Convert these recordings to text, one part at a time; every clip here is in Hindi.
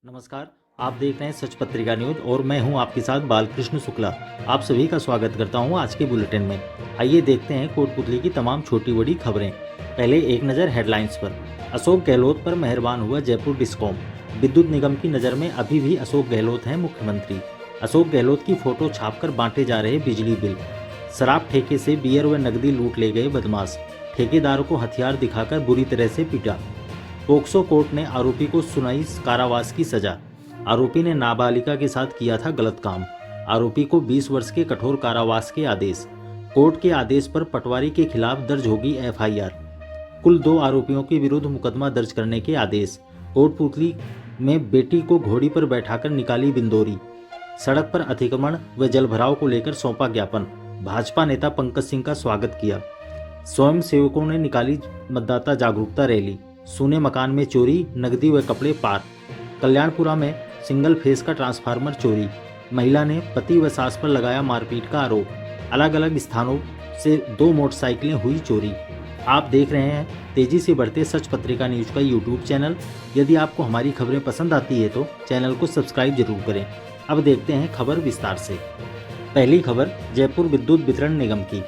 नमस्कार। आप देख रहे हैं सच पत्रिका न्यूज और मैं हूं आपके साथ बालकृष्ण शुक्ला। आप सभी का स्वागत करता हूं आज के बुलेटिन में। आइए देखते हैं कोटपुतली की तमाम छोटी बड़ी खबरें। पहले एक नज़र हेडलाइंस पर। अशोक गहलोत पर मेहरबान हुआ जयपुर डिस्कॉम। विद्युत निगम की नज़र में अभी भी अशोक गहलोत हैं मुख्यमंत्री। अशोक गहलोत की फोटो छापकर बांटे जा रहे बिजली बिल। शराब ठेके से बियर व नकदी लूट ले गए बदमाश। ठेकेदारों को हथियार दिखाकर बुरी तरह से पीटा। पोक्सो कोर्ट ने आरोपी को सुनाई कारावास की सजा। आरोपी ने नाबालिगा के साथ किया था गलत काम। आरोपी को 20 वर्ष के कठोर कारावास के आदेश। कोर्ट के आदेश पर पटवारी के खिलाफ दर्ज होगी एफआईआर। कुल 2 आरोपियों के विरुद्ध मुकदमा दर्ज करने के आदेश। कोटपुतली में बेटी को घोड़ी पर बैठाकर निकाली बिंदोरी। सड़क पर अतिक्रमण व जलभराव को लेकर सौंपा ज्ञापन। भाजपा नेता पंकज सिंह का स्वागत किया। स्वयं सेवकों ने निकाली मतदाता जागरूकता रैली। सूने मकान में चोरी, नकदी व कपड़े पार। कल्याणपुरा में सिंगल फेस का ट्रांसफार्मर चोरी। महिला ने पति व सास पर लगाया मारपीट का आरोप। अलग अलग स्थानों से 2 मोटरसाइकिलें हुई चोरी। आप देख रहे हैं तेजी से बढ़ते सच पत्रिका न्यूज का यूट्यूब चैनल। यदि आपको हमारी खबरें पसंद आती है तो चैनल को सब्सक्राइब जरूर करें। अब देखते हैं खबर विस्तार से। पहली खबर जयपुर विद्युत वितरण निगम की।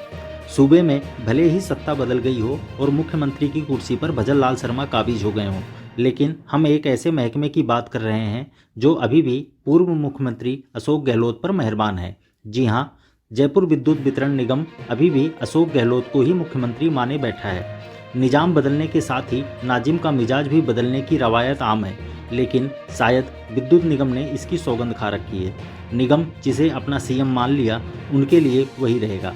सूबे में भले ही सत्ता बदल गई हो और मुख्यमंत्री की कुर्सी पर भजन लाल शर्मा काबिज हो गए हों, लेकिन हम एक ऐसे महकमे की बात कर रहे हैं जो अभी भी पूर्व मुख्यमंत्री अशोक गहलोत पर मेहरबान है। जी हां, जयपुर विद्युत वितरण निगम अभी भी अशोक गहलोत को ही मुख्यमंत्री माने बैठा है। निजाम बदलने के साथ ही नाजिम का मिजाज भी बदलने की रवायत आम है, लेकिन शायद विद्युत निगम ने इसकी सौगंध खा रखी है। निगम जिसे अपना सीएम मान लिया, उनके लिए वही रहेगा।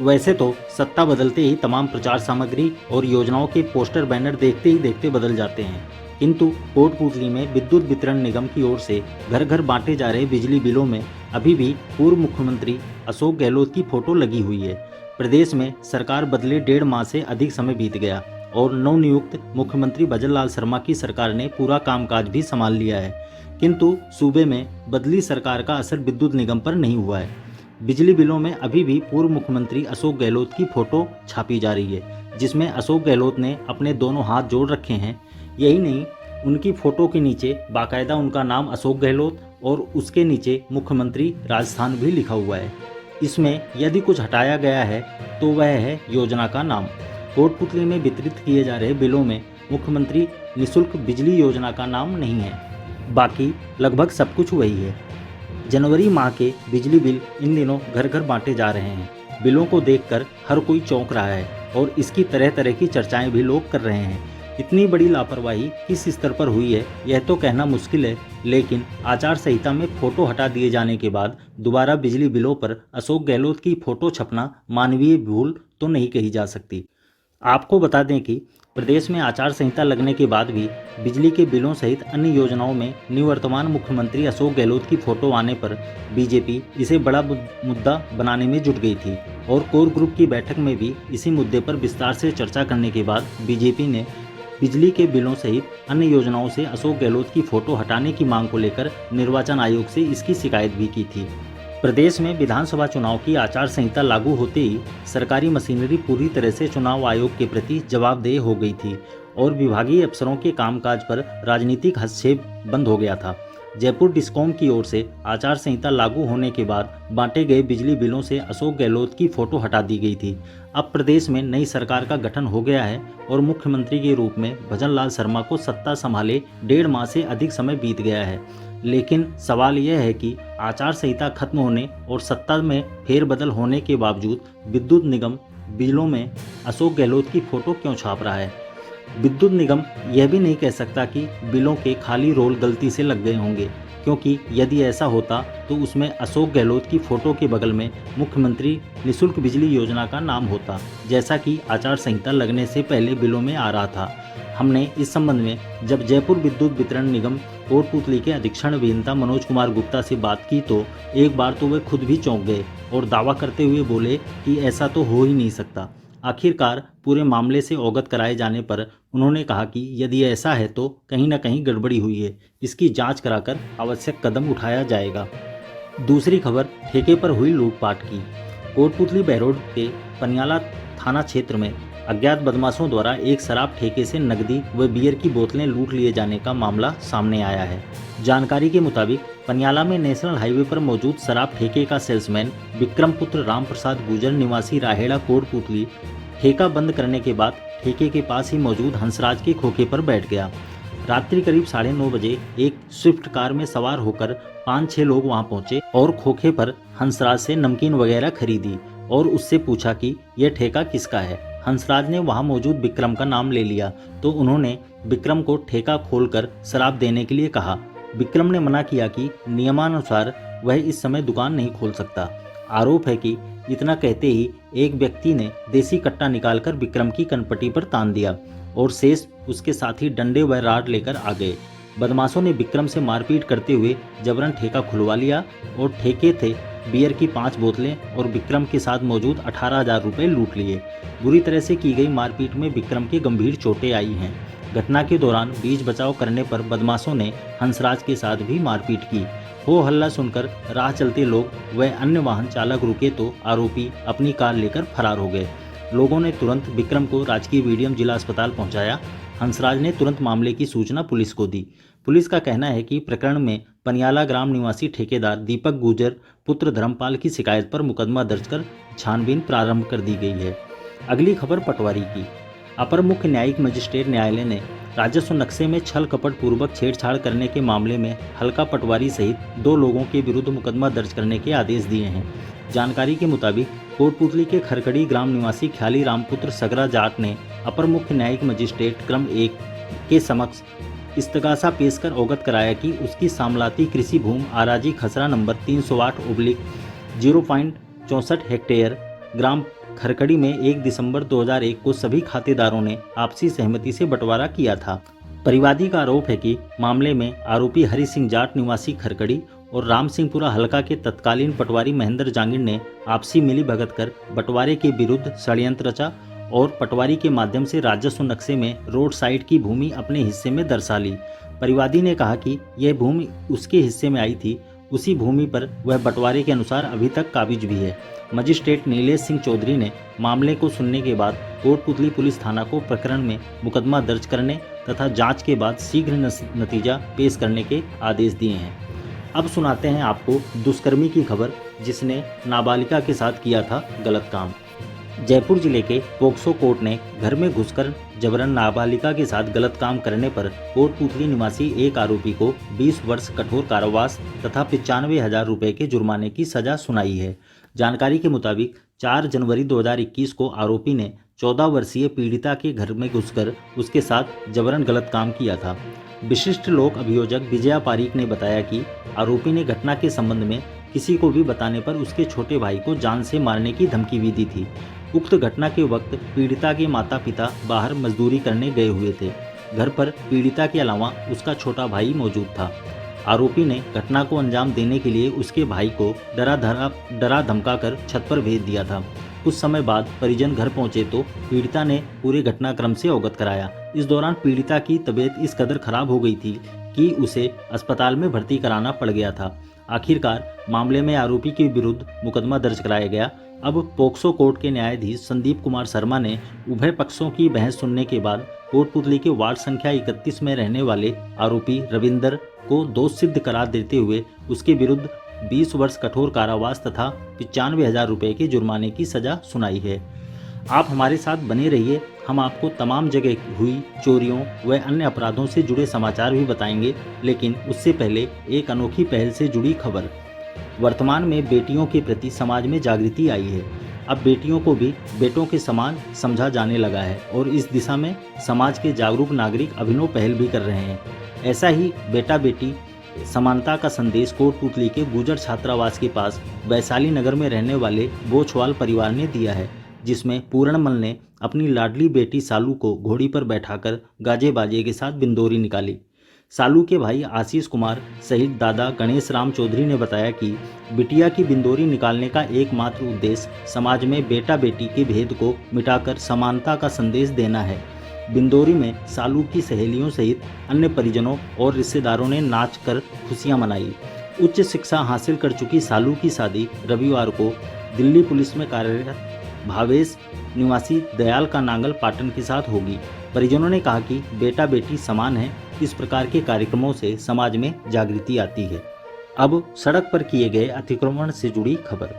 वैसे तो सत्ता बदलते ही तमाम प्रचार सामग्री और योजनाओं के पोस्टर बैनर देखते ही देखते बदल जाते हैं, किंतु कोटपुतली में विद्युत वितरण निगम की ओर से घर घर बांटे जा रहे बिजली बिलों में अभी भी पूर्व मुख्यमंत्री अशोक गहलोत की फोटो लगी हुई है। प्रदेश में सरकार बदले 1.5 माह से अधिक समय बीत गया और नवनियुक्त मुख्यमंत्री भजन लाल शर्मा की सरकार ने पूरा कामकाज भी संभाल लिया है, किंतु सूबे में बदली सरकार का असर विद्युत निगम पर नहीं हुआ है। बिजली बिलों में अभी भी पूर्व मुख्यमंत्री अशोक गहलोत की फोटो छापी जा रही है, जिसमें अशोक गहलोत ने अपने दोनों हाथ जोड़ रखे हैं। यही नहीं, उनकी फोटो के नीचे बाकायदा उनका नाम अशोक गहलोत और उसके नीचे मुख्यमंत्री राजस्थान भी लिखा हुआ है। इसमें यदि कुछ हटाया गया है तो वह है योजना का नाम। कोटपुतली में वितरित किए जा रहे बिलों में मुख्यमंत्री निःशुल्क बिजली योजना का नाम नहीं है, बाकी लगभग सब कुछ वही है। जनवरी माह के बिजली बिल इन दिनों घर घर बांटे जा रहे हैं। बिलों को देखकर हर कोई चौंक रहा है और इसकी तरह तरह की चर्चाएं भी लोग कर रहे हैं। इतनी बड़ी लापरवाही किस स्तर पर हुई है यह तो कहना मुश्किल है, लेकिन आचार संहिता में फोटो हटा दिए जाने के बाद दोबारा बिजली बिलों पर अशोक गहलोत की फोटो छपना मानवीय भूल तो नहीं कही जा सकती। आपको बता दें कि प्रदेश में आचार संहिता लगने के बाद भी बिजली के बिलों सहित अन्य योजनाओं में निवर्तमान मुख्यमंत्री अशोक गहलोत की फोटो आने पर बीजेपी इसे बड़ा मुद्दा बनाने में जुट गई थी और कोर ग्रुप की बैठक में भी इसी मुद्दे पर विस्तार से चर्चा करने के बाद बीजेपी ने बिजली के बिलों सहित अन्य योजनाओं से अशोक गहलोत की फोटो हटाने की मांग को लेकर निर्वाचन आयोग से इसकी शिकायत भी की थी। प्रदेश में विधानसभा चुनाव की आचार संहिता लागू होते ही सरकारी मशीनरी पूरी तरह से चुनाव आयोग के प्रति जवाबदेह हो गई थी और विभागीय अफसरों के कामकाज पर राजनीतिक हस्तक्षेप बंद हो गया था। जयपुर डिस्कॉम की ओर से आचार संहिता लागू होने के बाद बांटे गए बिजली बिलों से अशोक गहलोत की फोटो हटा दी गई थी। अब प्रदेश में नई सरकार का गठन हो गया है और मुख्यमंत्री के रूप में भजन लाल शर्मा को सत्ता संभाले 1.5 माह से अधिक समय बीत गया है। लेकिन सवाल यह है कि आचार संहिता खत्म होने और सत्ता में फेरबदल होने के बावजूद विद्युत निगम बिलों में अशोक गहलोत की फोटो क्यों छाप रहा है। विद्युत निगम यह भी नहीं कह सकता कि बिलों के खाली रोल गलती से लग गए होंगे, क्योंकि यदि ऐसा होता तो उसमें अशोक गहलोत की फोटो के बगल में मुख्यमंत्री निःशुल्क बिजली योजना का नाम होता, जैसा कि आचार संहिता लगने से पहले बिलों में आ रहा था। हमने इस संबंध में जब जयपुर विद्युत वितरण निगम कोटपुतली के अधीक्षण अभियंता मनोज कुमार गुप्ता से बात की तो एक बार तो वे खुद भी चौंक गए और दावा करते हुए बोले कि ऐसा तो हो ही नहीं सकता। आखिरकार पूरे मामले से अवगत कराए जाने पर उन्होंने कहा कि यदि ऐसा है तो कहीं न कहीं गड़बड़ी हुई है, इसकी जांच कराकर आवश्यक कदम उठाया जाएगा। दूसरी खबर ठेके पर हुई लूटपाट की। कोटपुतली बहरोड के पनियाला थाना क्षेत्र में अज्ञात बदमाशों द्वारा एक शराब ठेके से नकदी व बियर की बोतलें लूट लिए जाने का मामला सामने आया है। जानकारी के मुताबिक पनियाला में नेशनल हाईवे पर मौजूद शराब ठेके का सेल्समैन विक्रम पुत्र राम प्रसाद गुजर निवासी राहेड़ा कोटपुतली ठेका बंद करने के बाद ठेके के पास ही मौजूद हंसराज के खोखे पर बैठ गया। रात्रि करीब 9:30 बजे एक स्विफ्ट कार में सवार होकर 5-6 लोग वहां पहुंचे और खोखे पर हंसराज से नमकीन वगैरह खरीदी और उससे पूछा कि यह ठेका किसका है। हंसराज ने वहां मौजूद विक्रम का नाम ले लिया तो उन्होंने विक्रम को ठेका खोलकर शराब देने के लिए कहा। विक्रम ने मना किया कि नियमानुसार वह इस समय दुकान नहीं खोल सकता। आरोप है कि इतना कहते ही एक व्यक्ति ने देसी कट्टा निकालकर विक्रम की कनपटी पर तान दिया और शेष उसके साथी डंडे व राड लेकर आ गए। बदमाशों ने विक्रम से मारपीट करते हुए जबरन ठेका खुलवा लिया और ठेके थे बियर की 5 बोतलें और विक्रम के साथ मौजूद 18,000 रुपये लूट लिए। बुरी तरह से की गई मारपीट में विक्रम के गंभीर चोटें आई हैं। घटना के दौरान बीच बचाव करने पर बदमाशों ने हंसराज के साथ भी मारपीट की। हो हल्ला सुनकर राह चलते लोग व अन्य वाहन चालक रुके तो आरोपी अपनी कार लेकर फरार हो गए। लोगों ने तुरंत विक्रम को राजकीय वीडीएम जिला अस्पताल पहुंचाया। हंसराज ने तुरंत मामले की सूचना पुलिस को दी। पुलिस का कहना है कि प्रकरण में पनियाला ग्राम निवासी ठेकेदार दीपक गुजर पुत्र धर्मपाल की शिकायत पर मुकदमा दर्ज कर छानबीन प्रारंभ कर दी गई है। अगली खबर पटवारी की। अपर मुख्य न्यायिक मजिस्ट्रेट न्यायालय ने राजस्व नक्शे में छल कपट पूर्वक छेड़छाड़ करने के मामले में हल्का पटवारी सहित 2 लोगों के विरुद्ध मुकदमा दर्ज करने के आदेश दिए हैं। जानकारी के मुताबिक कोटपुतली के खरकड़ी ग्राम निवासी ख्याली रामपुत्र सगरा जाट ने अपर मुख्य न्यायिक मजिस्ट्रेट क्रम 1 के समक्ष इस्तगासा पेश कर अवगत कराया कि उसकी सामलाती कृषि भूमि आराजी खसरा नंबर 308/0.64 हेक्टेयर ग्राम खरकड़ी में 1 दिसंबर 2001 को सभी खातेदारों ने आपसी सहमति से बंटवारा किया था। परिवादी का आरोप है कि मामले में आरोपी हरि सिंह जाट निवासी खरकड़ी और राम सिंहपुरा हल्का के तत्कालीन पटवारी महेंद्र जांगिड़ ने आपसी मिली भगत कर बंटवारे के विरुद्ध षड्यंत्र रचा और पटवारी के माध्यम से राजस्व नक्शे में रोड साइड की भूमि अपने हिस्से में दर्शा ली। परिवादी ने कहा कि यह भूमि उसके हिस्से में आई थी, उसी भूमि पर वह बंटवारे के अनुसार अभी तक काबिज भी है। मजिस्ट्रेट नीलेश सिंह चौधरी ने मामले को सुनने के बाद कोटपुतली पुलिस थाना को प्रकरण में मुकदमा दर्ज करने तथा जांच के बाद शीघ्र नतीजा पेश करने के आदेश दिए हैं। अब सुनाते हैं आपको दुष्कर्मी की खबर जिसने नाबालिगा के साथ किया था गलत काम। जयपुर जिले के पोक्सो कोर्ट ने घर में घुसकर जबरन नाबालिगा के साथ गलत काम करने पर कोटपुतली निवासी एक आरोपी को 20 वर्ष कठोर कारावास तथा 95,000 रुपये के जुर्माने की सजा सुनाई है। जानकारी के मुताबिक 4 जनवरी 2021 को आरोपी ने 14 वर्षीय पीड़िता के घर में घुसकर उसके साथ जबरन गलत काम किया था। विशिष्ट लोक अभियोजक विजया पारीक ने बताया कि आरोपी ने घटना के संबंध में किसी को भी बताने पर उसके छोटे भाई को जान से मारने की धमकी भी दी थी। उक्त घटना के वक्त पीड़िता के माता पिता बाहर मजदूरी करने गए हुए थे। घर पर पीड़िता के अलावा उसका छोटा भाई मौजूद था। आरोपी ने घटना को अंजाम देने के लिए उसके भाई को डरा धमका कर छत पर भेज दिया था। कुछ समय बाद परिजन घर पहुंचे तो पीड़िता ने पूरे घटनाक्रम से अवगत कराया। इस दौरान पीड़िता की तबीयत इस कदर खराब हो गई थी कि उसे अस्पताल में भर्ती कराना पड़ गया था। आखिरकार मामले में आरोपी के विरुद्ध मुकदमा दर्ज कराया गया। अब पोक्सो कोर्ट के न्यायाधीश संदीप कुमार शर्मा ने उभय पक्षों की बहस सुनने के बाद कोटपुतली के वार्ड संख्या 31 में रहने वाले आरोपी रविंदर को दोष सिद्ध करार देते हुए उसके विरुद्ध 20 वर्ष कठोर कारावास तथा 95,000 रुपये के जुर्माने की सजा सुनाई है। आप हमारे साथ बने रहिए, हम आपको तमाम जगह हुई चोरियों व अन्य अपराधों से जुड़े समाचार भी बताएंगे, लेकिन उससे पहले एक अनोखी पहल से जुड़ी खबर। वर्तमान में बेटियों के प्रति समाज में जागृति आई है। अब बेटियों को भी बेटों के समान समझा जाने लगा है और इस दिशा में समाज के जागरूक नागरिक अभिनव पहल भी कर रहे हैं। ऐसा ही बेटा बेटी समानता का संदेश कोटपुतली के गुजर छात्रावास के पास वैशाली नगर में रहने वाले बोछवाल परिवार ने दिया है, जिसमें पूर्णमल ने अपनी लाडली बेटी सालू को घोड़ी पर बैठाकर गाजे बाजे के साथ बिंदोरी निकाली। सालू के भाई आशीष कुमार सहित दादा गणेश राम चौधरी ने बताया कि बिटिया की बिंदोरी निकालने का एकमात्र उद्देश्य समाज में बेटा बेटी के भेद को मिटाकर समानता का संदेश देना है। बिंदोरी में सालू की सहेलियों सहित अन्य परिजनों और रिश्तेदारों ने नाच कर खुशियां मनाई। उच्च शिक्षा हासिल कर चुकी सालू की शादी रविवार को दिल्ली पुलिस में कार्यरत भावेश निवासी दयाल का नांगल पाटन के साथ होगी। परिजनों ने कहा कि बेटा बेटी समान है। इस प्रकार के कार्यक्रमों से समाज में जागृति आती है। अब सड़क पर किए गए अतिक्रमण से जुड़ी खबर।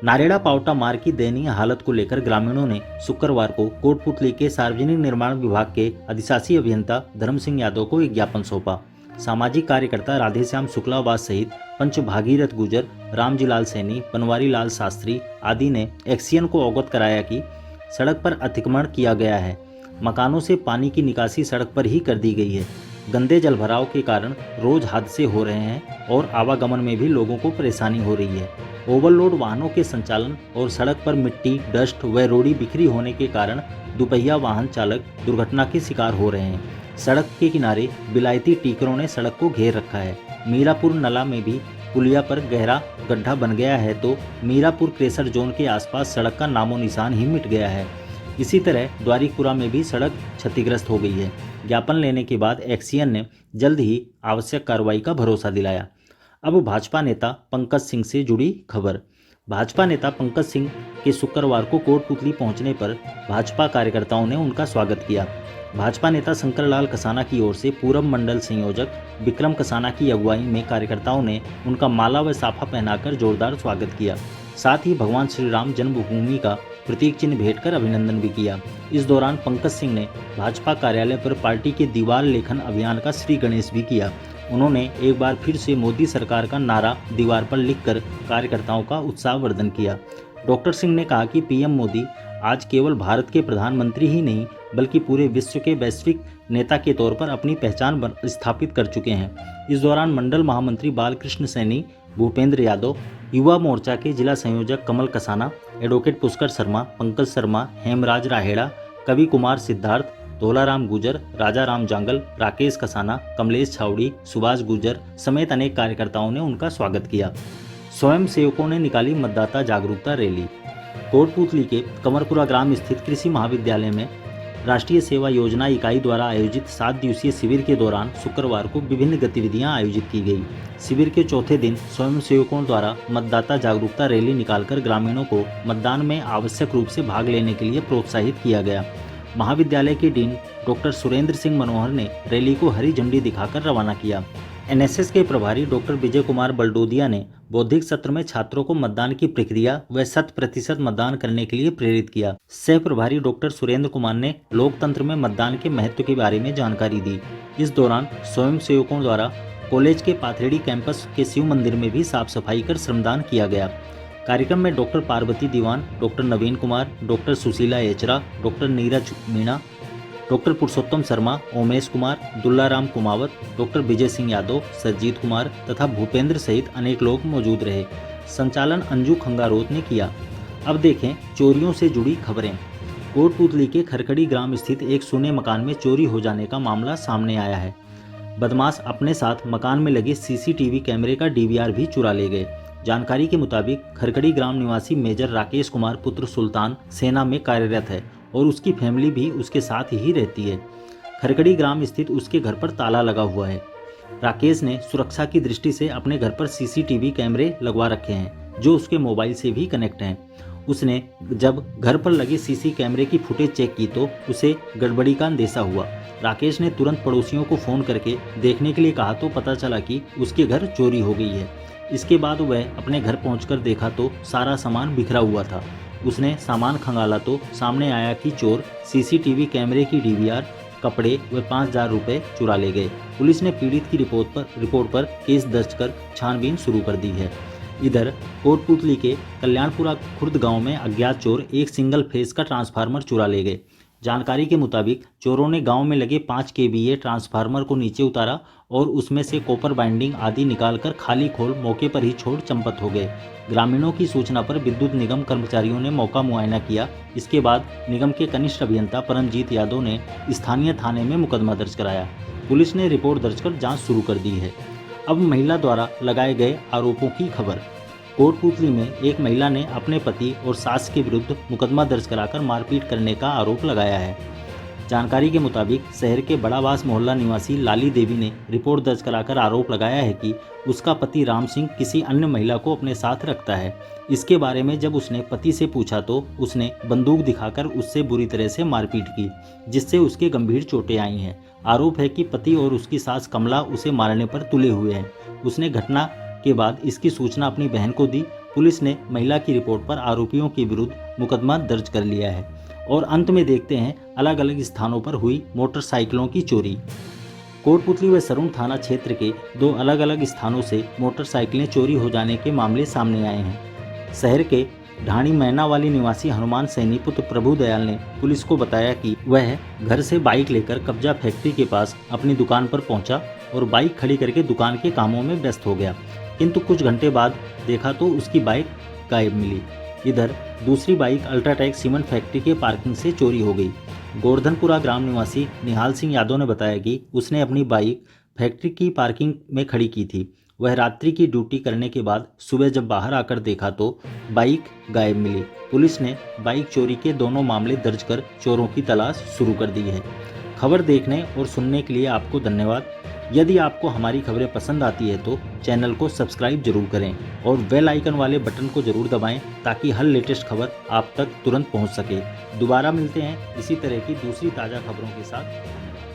नारेड़ा पावटा मार्ग की दयनीय हालत को लेकर ग्रामीणों ने शुक्रवार को कोटपुतली के सार्वजनिक निर्माण विभाग के अधिशासी अभियंता धर्म सिंह यादव को एक ज्ञापन सौंपा। सामाजिक कार्यकर्ता राधेश्याम शुक्लावास सहित पंच भागीरथ गुजर, रामजीलाल सैनी, बनवारी लाल शास्त्री आदि ने एक्सीएन को अवगत कराया कि सड़क पर अतिक्रमण किया गया है। मकानों से पानी की निकासी सड़क पर ही कर दी गई है। गंदे जलभराव के कारण रोज हादसे हो रहे हैं और आवागमन में भी लोगों को परेशानी हो रही है। ओवरलोड वाहनों के संचालन और सड़क पर मिट्टी, डस्ट व रोड़ी बिखरी होने के कारण दुपहिया वाहन चालक दुर्घटना के शिकार हो रहे हैं। सड़क के किनारे विलायती टीकरों ने सड़क को घेर रखा है। मीरापुर नला में भी पुलिया पर गहरा गड्ढा बन गया है तो मीरापुर क्रेशर जोन के आसपास सड़क का नामो निशान ही मिट गया है। इसी तरह द्वारिकपुरा में भी सड़क क्षतिग्रस्त हो गई है। ज्ञापन लेने के बाद एक्सीएन ने जल्द ही आवश्यक कार्रवाई का भरोसा दिलाया। अब भाजपा नेता पंकज सिंह से जुड़ी खबर। भाजपा नेता पंकज सिंह के शुक्रवार को कोटपुतली पहुंचने पर भाजपा कार्यकर्ताओं ने उनका स्वागत किया। भाजपा नेता शंकरलाल कसाना की ओर से पूर्व मंडल संयोजक विक्रम कसाना की अगुवाई में कार्यकर्ताओं ने उनका माला व साफा पहनाकर जोरदार स्वागत किया। साथ ही भगवान श्री राम जन्मभूमि का प्रतीक चिन्ह भेंट कर अभिनंदन भी किया। इस दौरान पंकज सिंह ने भाजपा कार्यालय पर पार्टी के दीवार लेखन अभियान का श्री गणेश भी किया। उन्होंने एक बार फिर से मोदी सरकार का नारा दीवार पर लिखकर कार्यकर्ताओं का उत्साहवर्धन किया। डॉक्टर सिंह ने कहा कि पीएम मोदी आज केवल भारत के प्रधानमंत्री ही नहीं बल्कि पूरे विश्व के वैश्विक नेता के तौर पर अपनी पहचान स्थापित कर चुके हैं। इस दौरान मंडल महामंत्री बालकृष्ण सैनी, भूपेंद्र यादव, युवा मोर्चा के जिला संयोजक कमल कसाना, एडवोकेट पुष्कर शर्मा, पंकज शर्मा, हेमराज राहेड़ा, कवि कुमार सिद्धार्थ, धोलाराम गुजर, राजा राम जांगल, राकेश कसाना, कमलेश छावड़ी, सुभाष गुजर समेत अनेक कार्यकर्ताओं ने उनका स्वागत किया। स्वयं सेवकों ने निकाली मतदाता जागरूकता रैली। कोटपुतली के कमरपुरा ग्राम स्थित कृषि महाविद्यालय में राष्ट्रीय सेवा योजना इकाई द्वारा आयोजित 7 दिवसीय शिविर के दौरान शुक्रवार को विभिन्न गतिविधियां आयोजित की गई। शिविर के चौथे दिन स्वयं सेवकों द्वारा मतदाता जागरूकता रैली निकालकर ग्रामीणों को मतदान में आवश्यक रूप से भाग लेने के लिए प्रोत्साहित किया गया। महाविद्यालय के डीन डॉक्टर सुरेंद्र सिंह मनोहर ने रैली को हरी झंडी दिखाकर रवाना किया। एनएसएस के प्रभारी डॉक्टर विजय कुमार बलडोदिया ने बौद्धिक सत्र में छात्रों को मतदान की प्रक्रिया व 100% मतदान करने के लिए प्रेरित किया। सह प्रभारी डॉक्टर सुरेंद्र कुमार ने लोकतंत्र में मतदान के महत्व के बारे में जानकारी दी। इस दौरान स्वयं सेवकों द्वारा कॉलेज के पाथरेडी कैंपस के शिव मंदिर में भी साफ सफाई कर श्रमदान किया गया। कार्यक्रम में डॉक्टर पार्वती दीवान, डॉक्टर नवीन Kumar, doctor Sushila एचरा, doctor Neeraj Meena, doctor Purushottam Sharma, Omesh Kumar, दुल्लाराम Kumawat, doctor Vijay Singh Yadav, Sarjit Kumar तथा भूपेंद्र सहित अनेक लोग मौजूद रहे। संचालन अंजू खंगारोत ने किया। अब देखें चोरियों से जुड़ी खबरें। कोटपुतली के खरखड़ी ग्राम स्थित एक सुने मकान में चोरी हो जाने का मामला सामने आया है। बदमाश अपने साथ मकान में लगे सीसीटीवी कैमरे का डीवीआर भी चुरा ले गए। जानकारी के मुताबिक खरखड़ी ग्राम निवासी मेजर राकेश कुमार पुत्र सुल्तान सेना में कार्यरत है और उसकी फैमिली भी उसके साथ ही रहती है। खरखड़ी ग्राम स्थित उसके घर पर ताला लगा हुआ है। राकेश ने सुरक्षा की दृष्टि से अपने घर पर सीसीटीवी कैमरे लगवा रखे हैं जो उसके मोबाइल से भी कनेक्ट हैं। उसने जब घर पर लगे सीसी कैमरे की फुटेज चेक की तो उसे गड़बड़ी का अंदेशा हुआ। राकेश ने तुरंत पड़ोसियों को फ़ोन करके देखने के लिए कहा तो पता चला कि उसके घर चोरी हो गई है। इसके बाद वह अपने घर पहुंचकर देखा तो सारा सामान बिखरा हुआ था। उसने सामान खंगाला तो सामने आया कि चोर सीसीटीवी कैमरे की डीवीआर, कपड़े व 5,000 रुपये चुरा ले गए। पुलिस ने पीड़ित की रिपोर्ट पर केस दर्ज कर छानबीन शुरू कर दी है। इधर कोटपुतली के कल्याणपुरा खुर्द गांव में अज्ञात चोर एक सिंगल फेज का ट्रांसफार्मर चुरा ले गए। जानकारी के मुताबिक चोरों ने गांव में लगे 5 kVA ट्रांसफार्मर को नीचे उतारा और उसमें से कॉपर बाइंडिंग आदि निकालकर खाली खोल मौके पर ही छोड़ चंपत हो गए। ग्रामीणों की सूचना पर विद्युत निगम कर्मचारियों ने मौका मुआयना किया। इसके बाद निगम के कनिष्ठ अभियंता परमजीत यादव ने स्थानीय थाने में मुकदमा दर्ज कराया। पुलिस ने रिपोर्ट दर्ज कर जाँच शुरू कर दी है। अब महिला द्वारा लगाए गए आरोपों की खबर। कोटपुतली में एक महिला ने अपने पति और सास के विरुद्ध मुकदमा दर्ज कराकर मारपीट करने का आरोप लगाया है। जानकारी के मुताबिक शहर के बड़ावास मोहल्ला निवासी लाली देवी ने रिपोर्ट दर्ज कराकर आरोप लगाया है कि उसका पति राम सिंह किसी अन्य महिला को अपने साथ रखता है। इसके बारे में जब उसने पति से पूछा तो उसने बंदूक दिखाकर उससे बुरी तरह से मारपीट की, जिससे उसके गंभीर चोटें आई हैं। आरोप है कि पति और उसकी सास कमला उसे मारने पर तुले हुए हैं। उसने घटना के बाद इसकी सूचना अपनी बहन को दी। पुलिस ने महिला की रिपोर्ट पर आरोपियों के विरुद्ध मुकदमा दर्ज कर लिया है। और अंत में देखते हैं अलग अलग स्थानों पर हुई मोटरसाइकिलों की चोरी। कोटपुतली व सरून थाना क्षेत्र के 2 अलग अलग स्थानों से मोटरसाइकिलें चोरी हो जाने के मामले सामने आए हैं। शहर के ढाणी मैनावाली निवासी हनुमान सैनी पुत्र प्रभु दयाल ने पुलिस को बताया कि वह घर से बाइक लेकर कब्जा फैक्ट्री के पास अपनी दुकान पर पहुंचा और बाइक खड़ी करके दुकान के कामों में व्यस्त हो गया, किंतु कुछ घंटे बाद देखा तो उसकी बाइक गायब मिली। इधर दूसरी बाइक अल्ट्राटेक सीमेंट फैक्ट्री के पार्किंग से चोरी हो गई। गोवर्धनपुरा ग्राम निवासी निहाल सिंह यादव ने बताया कि उसने अपनी बाइक फैक्ट्री की पार्किंग में खड़ी की थी। वह रात्रि की ड्यूटी करने के बाद सुबह जब बाहर आकर देखा तो बाइक गायब मिली। पुलिस ने बाइक चोरी के दोनों मामले दर्ज कर चोरों की तलाश शुरू कर दी है। खबर देखने और सुनने के लिए आपको धन्यवाद। यदि आपको हमारी खबरें पसंद आती है तो चैनल को सब्सक्राइब जरूर करें और बेल आइकन वाले बटन को जरूर दबाएं ताकि हर लेटेस्ट खबर आप तक तुरंत पहुंच सके। दोबारा मिलते हैं इसी तरह की दूसरी ताज़ा खबरों के साथ।